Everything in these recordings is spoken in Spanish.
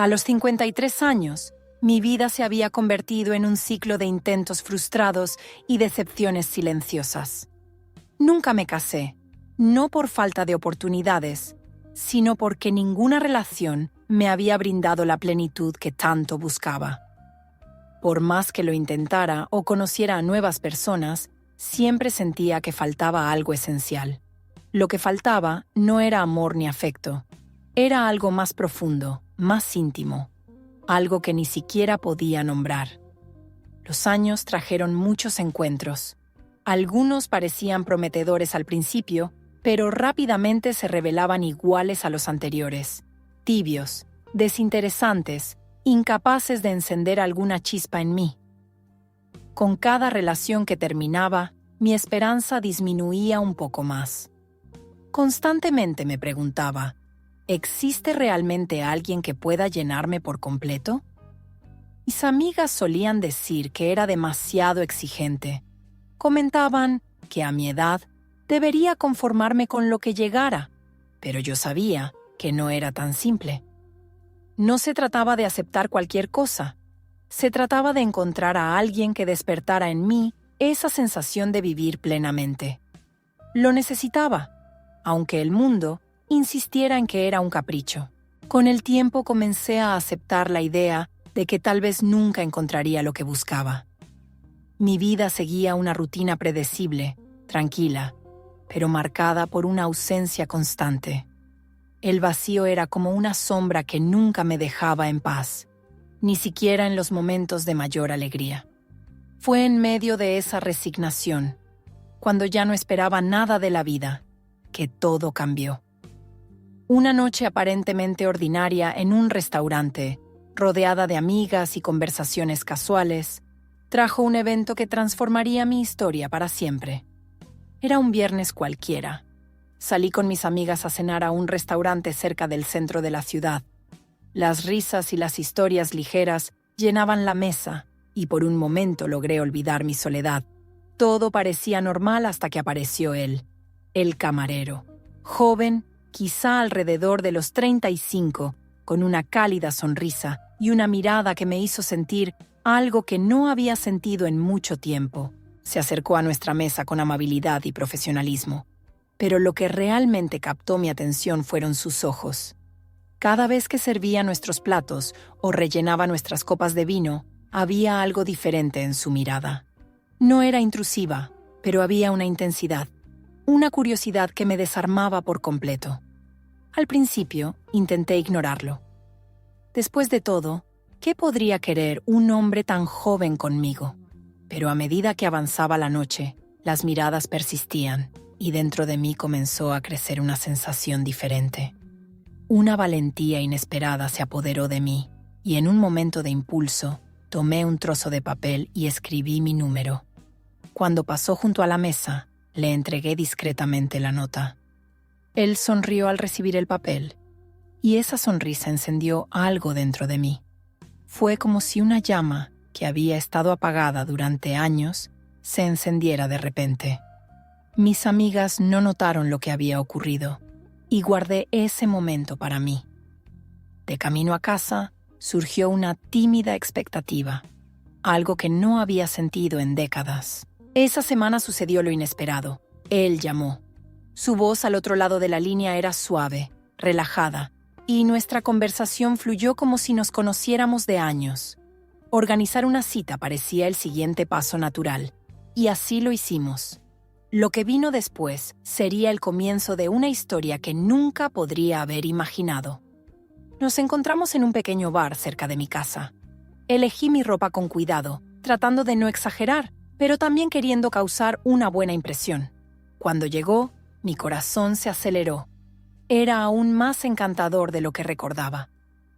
A los 53 años, mi vida se había convertido en un ciclo de intentos frustrados y decepciones silenciosas. Nunca me casé, no por falta de oportunidades, sino porque ninguna relación me había brindado la plenitud que tanto buscaba. Por más que lo intentara o conociera a nuevas personas, siempre sentía que faltaba algo esencial. Lo que faltaba no era amor ni afecto, era algo más profundo, más íntimo, algo que ni siquiera podía nombrar. Los años trajeron muchos encuentros. Algunos parecían prometedores al principio, pero rápidamente se revelaban iguales a los anteriores, tibios, desinteresantes, incapaces de encender alguna chispa en mí. Con cada relación que terminaba, mi esperanza disminuía un poco más. Constantemente me preguntaba, ¿existe realmente alguien que pueda llenarme por completo? Mis amigas solían decir que era demasiado exigente. Comentaban que a mi edad debería conformarme con lo que llegara, pero yo sabía que no era tan simple. No se trataba de aceptar cualquier cosa. Se trataba de encontrar a alguien que despertara en mí esa sensación de vivir plenamente. Lo necesitaba, aunque el mundo insistiera en que era un capricho. Con el tiempo comencé a aceptar la idea de que tal vez nunca encontraría lo que buscaba. Mi vida seguía una rutina predecible, tranquila, pero marcada por una ausencia constante. El vacío era como una sombra que nunca me dejaba en paz, ni siquiera en los momentos de mayor alegría. Fue en medio de esa resignación, cuando ya no esperaba nada de la vida, que todo cambió. Una noche aparentemente ordinaria en un restaurante, rodeada de amigas y conversaciones casuales, trajo un evento que transformaría mi historia para siempre. Era un viernes cualquiera. Salí con mis amigas a cenar a un restaurante cerca del centro de la ciudad. Las risas y las historias ligeras llenaban la mesa, y por un momento logré olvidar mi soledad. Todo parecía normal hasta que apareció él, el camarero, joven, quizá alrededor de los 35, con una cálida sonrisa y una mirada que me hizo sentir algo que no había sentido en mucho tiempo. Se acercó a nuestra mesa con amabilidad y profesionalismo, pero lo que realmente captó mi atención fueron sus ojos. Cada vez que servía nuestros platos o rellenaba nuestras copas de vino, había algo diferente en su mirada. No era intrusiva, pero había una intensidad, una curiosidad que me desarmaba por completo. Al principio, intenté ignorarlo. Después de todo, ¿qué podría querer un hombre tan joven conmigo? Pero a medida que avanzaba la noche, las miradas persistían, y dentro de mí comenzó a crecer una sensación diferente. Una valentía inesperada se apoderó de mí, y en un momento de impulso, tomé un trozo de papel y escribí mi número. Cuando pasó junto a la mesa, le entregué discretamente la nota. Él sonrió al recibir el papel, y esa sonrisa encendió algo dentro de mí. Fue como si una llama que había estado apagada durante años se encendiera de repente. Mis amigas no notaron lo que había ocurrido, y guardé ese momento para mí. De camino a casa, surgió una tímida expectativa, algo que no había sentido en décadas. Esa semana sucedió lo inesperado. Él llamó. Su voz al otro lado de la línea era suave, relajada, y nuestra conversación fluyó como si nos conociéramos de años. Organizar una cita parecía el siguiente paso natural, y así lo hicimos. Lo que vino después sería el comienzo de una historia que nunca podría haber imaginado. Nos encontramos en un pequeño bar cerca de mi casa. Elegí mi ropa con cuidado, tratando de no exagerar, pero también queriendo causar una buena impresión. Cuando llegó, mi corazón se aceleró. Era aún más encantador de lo que recordaba.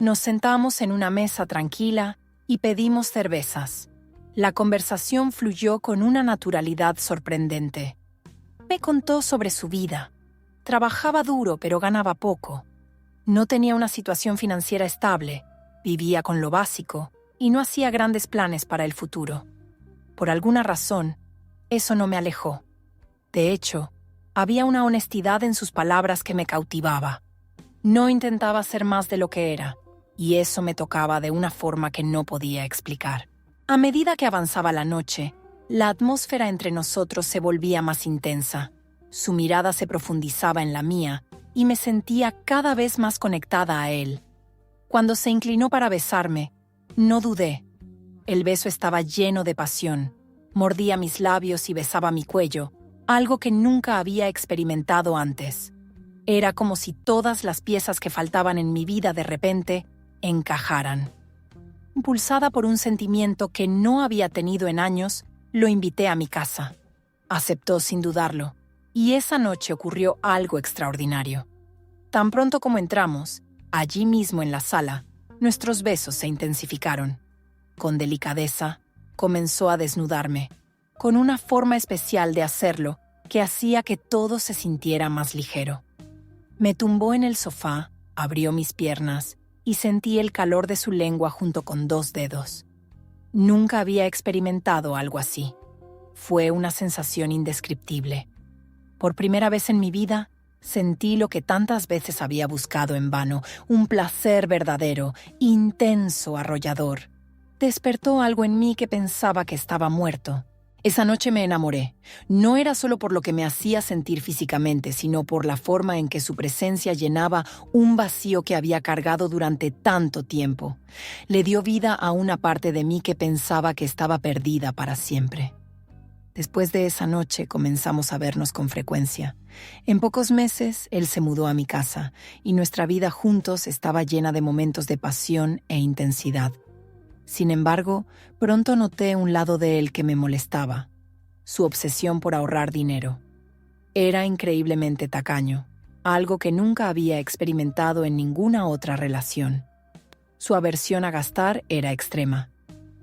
Nos sentamos en una mesa tranquila y pedimos cervezas. La conversación fluyó con una naturalidad sorprendente. Me contó sobre su vida. Trabajaba duro, pero ganaba poco. No tenía una situación financiera estable, vivía con lo básico y no hacía grandes planes para el futuro. Por alguna razón, eso no me alejó. De hecho, había una honestidad en sus palabras que me cautivaba. No intentaba ser más de lo que era. y eso me tocaba de una forma que no podía explicar. A medida que avanzaba la noche, la atmósfera entre nosotros se volvía más intensa. Su mirada se profundizaba en la mía y me sentía cada vez más conectada a él. Cuando se inclinó para besarme, no dudé. El beso estaba lleno de pasión. Mordía mis labios y besaba mi cuello, algo que nunca había experimentado antes. Era como si todas las piezas que faltaban en mi vida de repente encajaran. Impulsada por un sentimiento que no había tenido en años, lo invité a mi casa. Aceptó sin dudarlo, y esa noche ocurrió algo extraordinario. Tan pronto como entramos, allí mismo en la sala, nuestros besos se intensificaron. Con delicadeza, comenzó a desnudarme, con una forma especial de hacerlo que hacía que todo se sintiera más ligero. Me tumbó en el sofá, abrió mis piernas y sentí el calor de su lengua junto con 2 dedos. Nunca había experimentado algo así. Fue una sensación indescriptible. Por primera vez en mi vida, sentí lo que tantas veces había buscado en vano, un placer verdadero, intenso, arrollador. Despertó algo en mí que pensaba que estaba muerto. Esa noche me enamoré. No era solo por lo que me hacía sentir físicamente, sino por la forma en que su presencia llenaba un vacío que había cargado durante tanto tiempo. Le dio vida a una parte de mí que pensaba que estaba perdida para siempre. Después de esa noche comenzamos a vernos con frecuencia. En pocos meses, él se mudó a mi casa y nuestra vida juntos estaba llena de momentos de pasión e intensidad. Sin embargo, pronto noté un lado de él que me molestaba: su obsesión por ahorrar dinero. Era increíblemente tacaño, algo que nunca había experimentado en ninguna otra relación. Su aversión a gastar era extrema.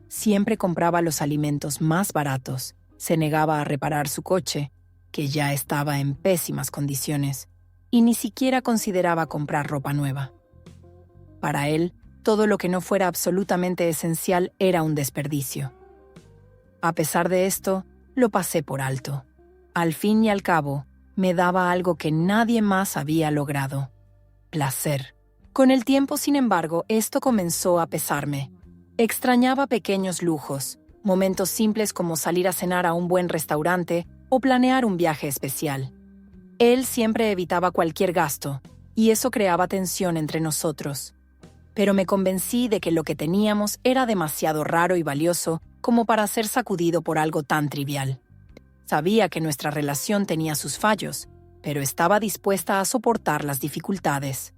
Siempre compraba los alimentos más baratos, se negaba a reparar su coche, que ya estaba en pésimas condiciones, y ni siquiera consideraba comprar ropa nueva. Para él, todo lo que no fuera absolutamente esencial era un desperdicio. A pesar de esto, lo pasé por alto. Al fin y al cabo, me daba algo que nadie más había logrado: placer. Con el tiempo, sin embargo, esto comenzó a pesarme. Extrañaba pequeños lujos, momentos simples como salir a cenar a un buen restaurante o planear un viaje especial. Él siempre evitaba cualquier gasto, y eso creaba tensión entre nosotros. Pero me convencí de que lo que teníamos era demasiado raro y valioso como para ser sacudido por algo tan trivial. Sabía que nuestra relación tenía sus fallos, pero estaba dispuesta a soportar las dificultades.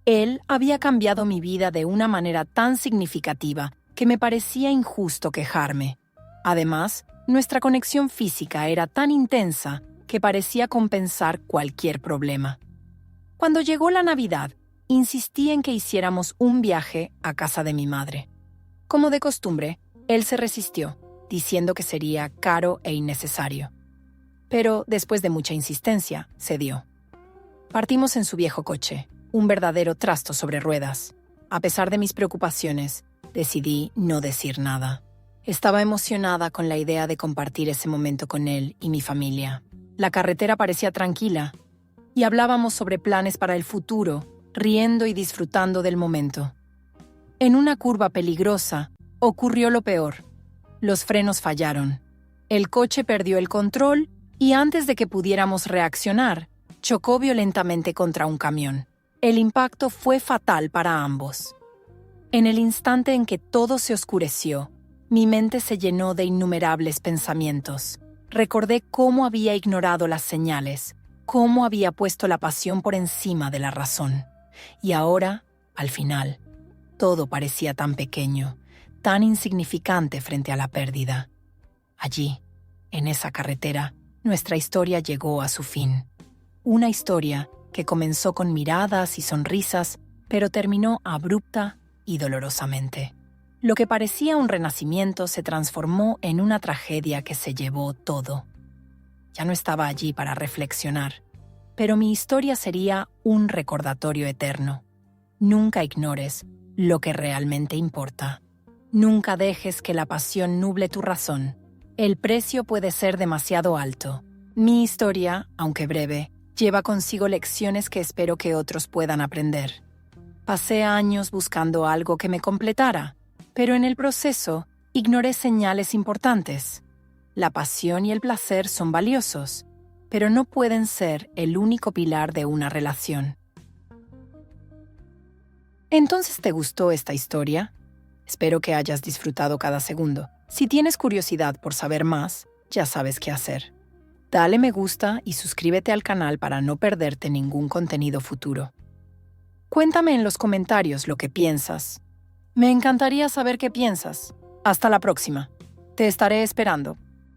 Él había cambiado mi vida de una manera tan significativa que me parecía injusto quejarme. Además, nuestra conexión física era tan intensa que parecía compensar cualquier problema. Cuando llegó la Navidad, insistí en que hiciéramos un viaje a casa de mi madre. Como de costumbre, él se resistió, diciendo que sería caro e innecesario. Pero, después de mucha insistencia, cedió. Partimos en su viejo coche, un verdadero trasto sobre ruedas. A pesar de mis preocupaciones, decidí no decir nada. Estaba emocionada con la idea de compartir ese momento con él y mi familia. La carretera parecía tranquila, y hablábamos sobre planes para el futuro, riendo y disfrutando del momento. En una curva peligrosa, ocurrió lo peor. Los frenos fallaron. El coche perdió el control y antes de que pudiéramos reaccionar, chocó violentamente contra un camión. El impacto fue fatal para ambos. En el instante en que todo se oscureció, mi mente se llenó de innumerables pensamientos. Recordé cómo había ignorado las señales, cómo había puesto la pasión por encima de la razón. Y ahora, al final, todo parecía tan pequeño, tan insignificante frente a la pérdida. Allí, en esa carretera, nuestra historia llegó a su fin. Una historia que comenzó con miradas y sonrisas, pero terminó abrupta y dolorosamente. Lo que parecía un renacimiento se transformó en una tragedia que se llevó todo. Ya no estaba allí para reflexionar, pero mi historia sería un recordatorio eterno. Nunca ignores lo que realmente importa. Nunca dejes que la pasión nuble tu razón. El precio puede ser demasiado alto. Mi historia, aunque breve, lleva consigo lecciones que espero que otros puedan aprender. Pasé años buscando algo que me completara, pero en el proceso ignoré señales importantes. La pasión y el placer son valiosos, pero no pueden ser el único pilar de una relación. ¿Entonces te gustó esta historia? Espero que hayas disfrutado cada segundo. Si tienes curiosidad por saber más, ya sabes qué hacer. Dale me gusta y suscríbete al canal para no perderte ningún contenido futuro. Cuéntame en los comentarios lo que piensas. Me encantaría saber qué piensas. Hasta la próxima. Te estaré esperando.